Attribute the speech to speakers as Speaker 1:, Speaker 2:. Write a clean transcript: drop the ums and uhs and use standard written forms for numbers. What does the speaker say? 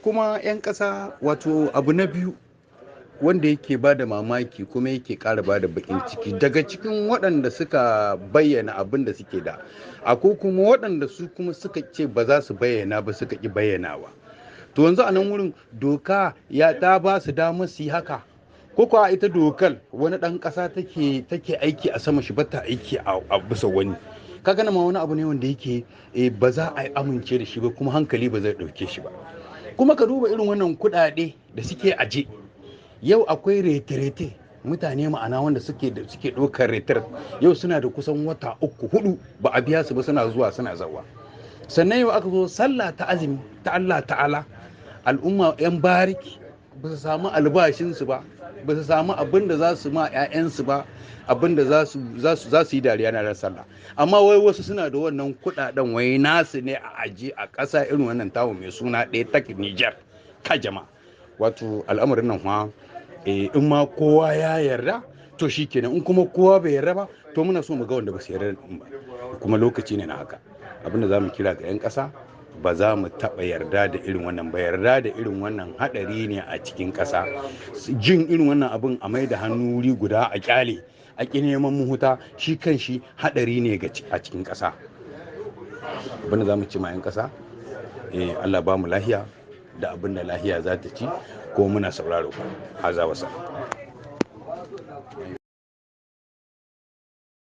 Speaker 1: Kuma 'yan ƙasa wato abu na biyu wanda yake ba da mamaki kuma yake ƙara ba da bakin ciki daga cikin waɗanda suka bayyana abin da suke da akwai kuma waɗanda su kuma suka ce ba za su bayyana ba suka ƙi bayyanawa. To yanzu a nan wurin doka ya ta ba su damar su yi haka ko kuwa ita dokar wani ɗan ƙasa take aiki a sama shi ba ta aiki a bisa wani. Kaga ma wani abu ne wanda yake ba za a amince da shi ba kuma hankali ba zai ɗauke shi ba. Kuma ka duba irin wannan kuɗaɗe da suke aje yau akwai rete-rete mutane ma'ana wanda suke ɗaukar retir yau suna da kusan wata 3-4 ba a biya su ba suna zuwa suna zawa. Sannan yau aka zo sallah ta azumi ta Allah ta'ala al'umma 'yan bariki ba su samu albashinsu ba su samu abin da za su ma 'ya'yansu ba abin da za su yi dariya na ran sallah, amma wai wasu suna da wannan kuɗaɗen wai nasu ne a aje a ƙasa irin wannan tawo mai suna ɗaya ta Nijar ka jama'a. Wato al'amarin nan fa in ma kowa ya yarda to shi kenan, in kuma kowa bai yarda ba to muna so mu ga wanda ba su yarda ba, kuma lokaci ne na haka. Abin da za mu kira ga 'yan ƙasa ba za mu taɓa yarda da irin wannan ba. Yarda da irin wannan haɗari ne a cikin ƙasa. Jin irin wannan abin a mai da hannu wuri guda a ƙyale a ƙi neman mahuta shi kan shi haɗari ne a cikin ƙasa. Abin da za mu ci ma 'yan ƙasa Allah ba mu lahiya da abin da lahiya za ta ci ko muna sauraro. Haza wasa.